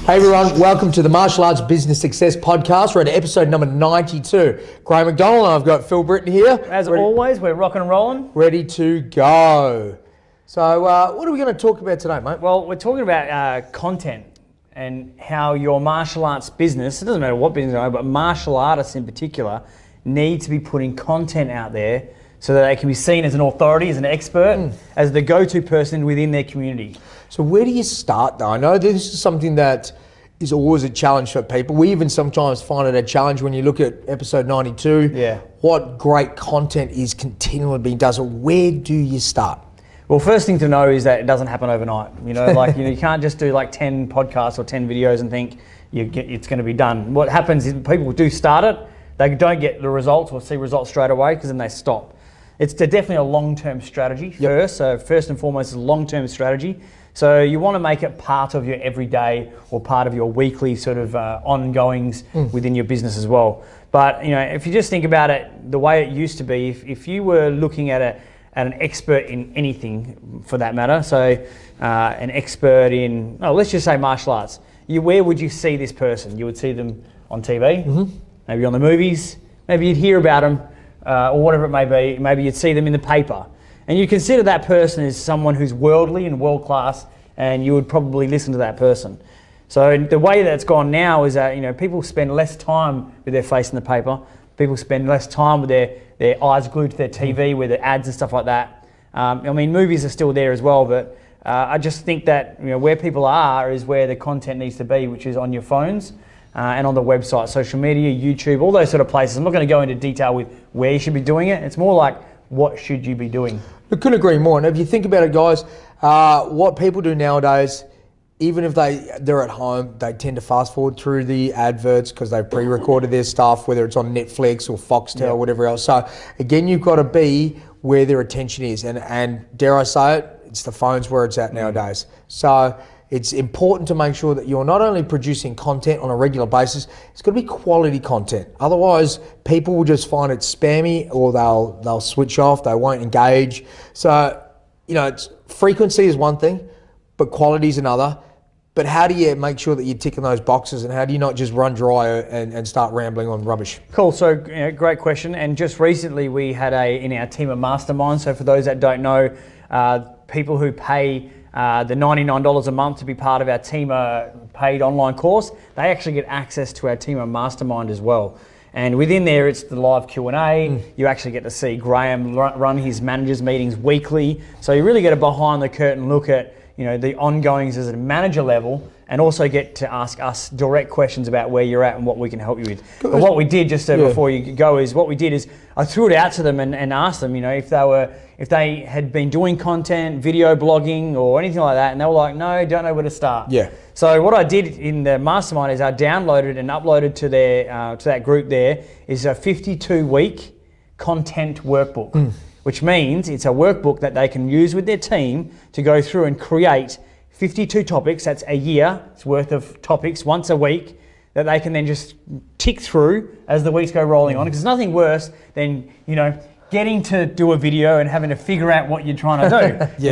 Hey everyone, welcome to the Martial Arts Business Success Podcast. We're at episode number 92. Graham McDonald and I've got Phil Britton here. As always, we're rocking and rolling. Ready to go. So what are we going to talk about today, mate? Well, we're talking about content and how your martial arts business, it doesn't matter what business you are, but martial artists in particular, need to be putting content out there so that they can be seen as an authority, as an expert, as the go-to person within their community. So where do you start though? I know this is something that is always a challenge for people. We even sometimes find it a challenge when you look at episode 92. Yeah. What great content is continually being done. So where do you start? Well, first thing to know is that it doesn't happen overnight. You can't just do like 10 podcasts or 10 videos and think it's going to be done. What happens is people do start it, they don't get the results or see results straight away because then they stop. It's definitely a long-term strategy first. So first and foremost is a long-term strategy. So you want to make it part of your everyday or part of your weekly sort of ongoings within your business as well. But if you just think about it, the way it used to be, if you were looking at an expert in anything for that matter, so an expert in, let's just say martial arts, where would you see this person? You would see them on TV, maybe on the movies, maybe you'd hear about them or whatever it may be, maybe you'd see them in the paper. And you consider that person as someone who's worldly and world-class, and you would probably listen to that person. So the way that's gone now is that people spend less time with their face in the paper. People spend less time with their eyes glued to their TV with the ads and stuff like that. Movies are still there as well, but I just think that where people are is where the content needs to be, which is on your phones and on the website, social media, YouTube, all those sort of places. I'm not going to go into detail with where you should be doing it. It's more like, what should you be doing? I couldn't agree more. And if you think about it, guys, what people do nowadays, even if they're at home, they tend to fast forward through the adverts because they've pre-recorded their stuff, whether it's on Netflix or Foxtel or whatever else. So again, you've got to be where their attention is. And dare I say it, it's the phones where it's at nowadays. So it's important to make sure that you're not only producing content on a regular basis, it's got to be quality content. Otherwise, people will just find it spammy or they'll switch off, they won't engage. So, it's frequency is one thing, but quality is another. But how do you make sure that you're ticking those boxes, and how do you not just run dry and start rambling on rubbish? Cool, so great question. And just recently we had in our team of masterminds, so for those that don't know, people who pay the $99 a month to be part of our Teamer paid online course, they actually get access to our Teamer Mastermind as well. And within there, it's the live Q&A. You actually get to see Graham run his managers meetings weekly. So you really get a behind the curtain look at the ongoings as a manager level, and also get to ask us direct questions about where you're at and what we can help you with. But what we did before you go is I threw it out to them and asked them, if they had been doing content, video blogging or anything like that, and they were like, no, don't know where to start. Yeah. So what I did in the mastermind is I downloaded and uploaded to that group there is a 52-week content workbook. Which means it's a workbook that they can use with their team to go through and create 52 topics. That's a year's worth of topics once a week that they can then just tick through as the weeks go rolling on. Because there's nothing worse than, getting to do a video and having to figure out what you're trying to do.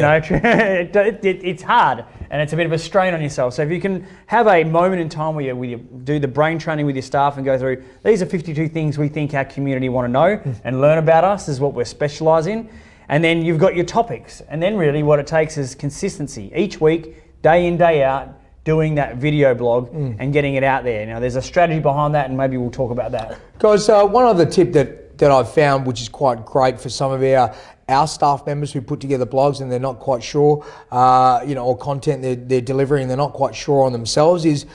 It's hard and it's a bit of a strain on yourself. So if you can have a moment in time where you do the brain training with your staff and go through, these are 52 things we think our community want to know and learn about us. This is what we're specialised in. And then you've got your topics. And then really what it takes is consistency. Each week, day in, day out, doing that video blog and getting it out there. Now there's a strategy behind that, and maybe we'll talk about that. Guys, one other tip that I've found, which is quite great for some of our staff members who put together blogs and they're not quite sure, or content they're delivering and they're not quite sure on themselves, is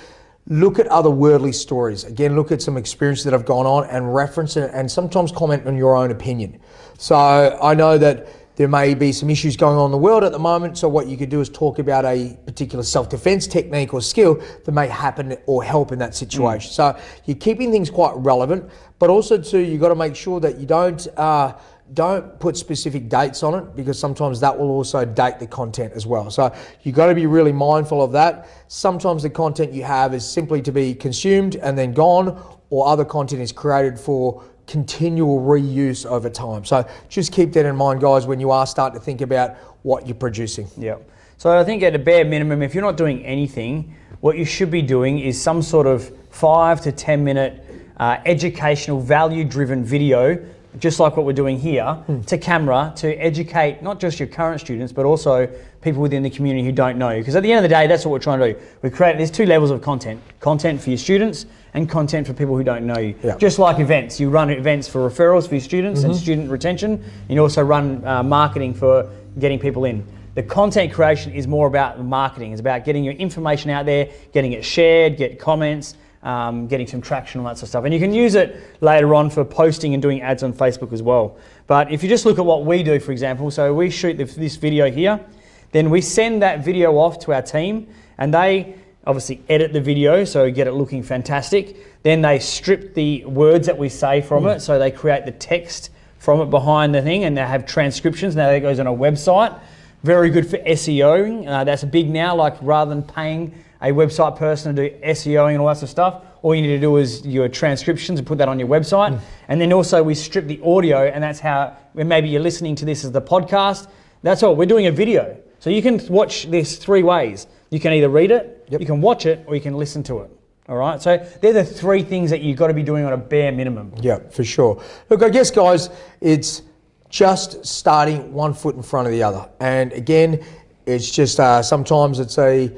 look at other worldly stories. Again, look at some experiences that have gone on and reference it, and sometimes comment on your own opinion. So I know that there may be some issues going on in the world at the moment, so what you could do is talk about a particular self-defense technique or skill that may happen or help in that situation. So you're keeping things quite relevant, but also too, you've got to make sure that you don't put specific dates on it, because sometimes that will also date the content as well. So you've got to be really mindful of that. Sometimes the content you have is simply to be consumed and then gone, or other content is created for continual reuse over time. So just keep that in mind, guys, when you are starting to think about what you're producing. Yeah. So I think at a bare minimum, if you're not doing anything, what you should be doing is some sort of 5 to 10 minute educational, value-driven video, just like what we're doing here, to camera, to educate not just your current students, but also people within the community who don't know you. Because at the end of the day, that's what we're trying to do. There's 2 levels of content. Content for your students and content for people who don't know you. Yeah. Just like events. You run events for referrals for your students and student retention. And you also run marketing for getting people in. The content creation is more about marketing. It's about getting your information out there, getting it shared, get comments, getting some traction on that sort of stuff. And you can use it later on for posting and doing ads on Facebook as well. But if you just look at what we do, for example, so we shoot this video here, then we send that video off to our team, and they obviously edit the video so get it looking fantastic. Then they strip the words that we say from it, so they create the text from it behind the thing, and they have transcriptions. Now that goes on a website. Very good for SEO. That's big now, like rather than paying a website person to do SEOing and all that sort of stuff, all you need to do is your transcriptions and put that on your website. And then also we strip the audio, and that's how, when maybe you're listening to this as the podcast, that's all. We're doing a video. So you can watch this 3 ways. You can either read it, you can watch it, or you can listen to it. All right, so they're the 3 things that you've got to be doing on a bare minimum. Yeah, for sure. Look, I guess, guys, it's just starting one foot in front of the other. And again, it's just sometimes it's a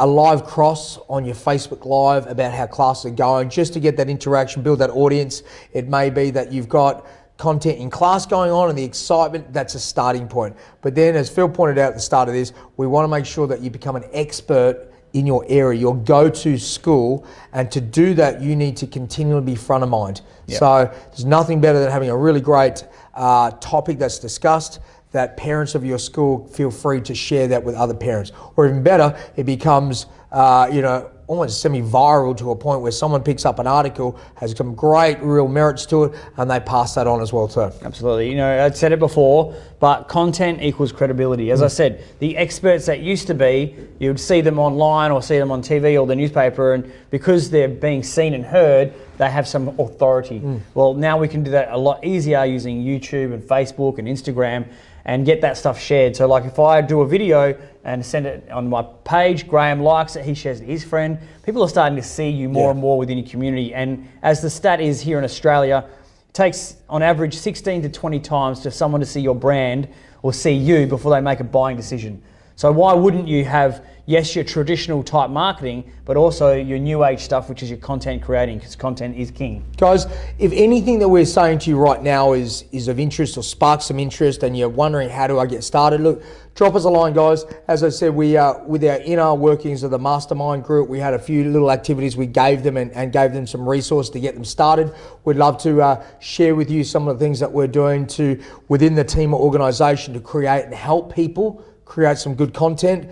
live cross on your Facebook Live about how classes are going, just to get that interaction, build that audience. It may be that you've got content in class going on and the excitement, that's a starting point. But then, as Phil pointed out at the start of this, we want to make sure that you become an expert in your area, your go-to school, and to do that you need to continually be front of mind. Yep. So there's nothing better than having a really great topic that's discussed, that parents of your school feel free to share that with other parents. Or even better, it becomes almost semi-viral to a point where someone picks up an article, has some great real merits to it, and they pass that on as well too. Absolutely. You know, I'd said it before, but content equals credibility. As I said, the experts that used to be, you would see them online or see them on TV or the newspaper, and because they're being seen and heard, they have some authority. Well, now we can do that a lot easier using YouTube and Facebook and Instagram, and get that stuff shared. So like if I do a video and send it on my page, Graham likes it, he shares it to his friend, people are starting to see you more and more within your community. And as the stat is here in Australia, it takes on average 16 to 20 times for someone to see your brand or see you before they make a buying decision. So why wouldn't you have, yes, your traditional type marketing, but also your new age stuff, which is your content creating, because content is king. Guys, if anything that we're saying to you right now is of interest or sparks some interest, and you're wondering how do I get started, look, drop us a line, guys. As I said, we with our inner workings of the mastermind group, we had a few little activities we gave them and gave them some resource to get them started. We'd love to share with you some of the things that we're doing to within the team or organization to create and help people create some good content.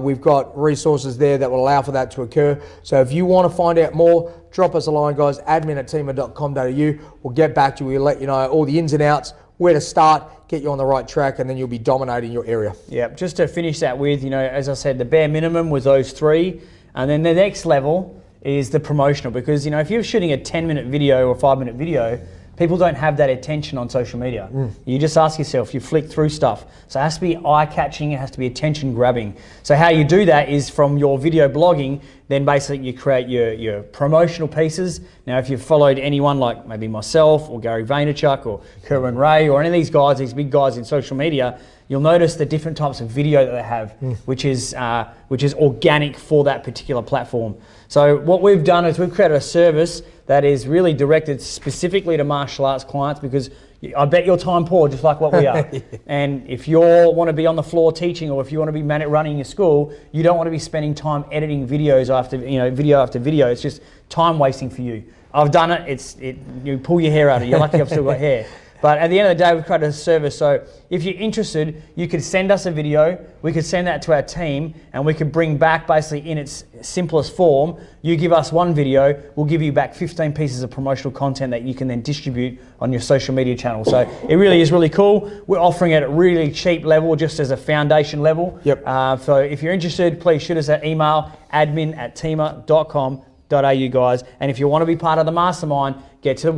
We've got resources there that will allow for that to occur. So if you want to find out more, drop us a line, guys, admin@teema.com.au. We'll get back to you. We'll let you know all the ins and outs, where to start, get you on the right track, and then you'll be dominating your area. Yeah, just to finish that with, you know, as I said, the bare minimum was those 3. And then the next level is the promotional, because, you know, if you're shooting a 10-minute video or a 5-minute video, people don't have that attention on social media. You just ask yourself, you flick through stuff. So it has to be eye-catching, it has to be attention-grabbing. So how you do that is from your video blogging, then basically you create your promotional pieces. Now if you've followed anyone like maybe myself or Gary Vaynerchuk or Kerwin Ray or any of these guys, these big guys in social media, you'll notice the different types of video that they have, which is organic for that particular platform. So what we've done is we've created a service that is really directed specifically to martial arts clients, because I bet you're time poor, just like what we are. And if you want to be on the floor teaching, or if you want to be running your school, you don't want to be spending time editing videos after video after video. It's just time wasting for you. I've done it. You pull your hair out of it. You're lucky I've still got hair. But at the end of the day, we've created a service. So if you're interested, you could send us a video, we could send that to our team, and we could bring back basically in its simplest form. You give us one video, we'll give you back 15 pieces of promotional content that you can then distribute on your social media channel. So it really is really cool. We're offering it at a really cheap level, just as a foundation level. Yep. So if you're interested, please shoot us that email, admin@teema.com.au, guys. And if you want to be part of the mastermind, get to our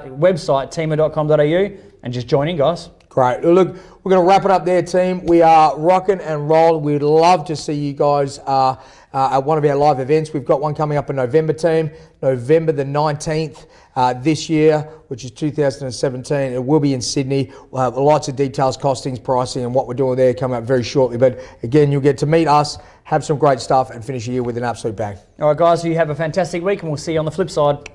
website, teema.com.au, and just join in, guys. Great. Look, we're going to wrap it up there, team. We are rocking and rolling. We'd love to see you guys at one of our live events. We've got one coming up in November, team. November the 19th this year, which is 2017. It will be in Sydney. We'll have lots of details, costings, pricing, and what we're doing there coming up very shortly. But again, you'll get to meet us, have some great stuff, and finish the year with an absolute bang. All right, guys, you have a fantastic week, and we'll see you on the flip side.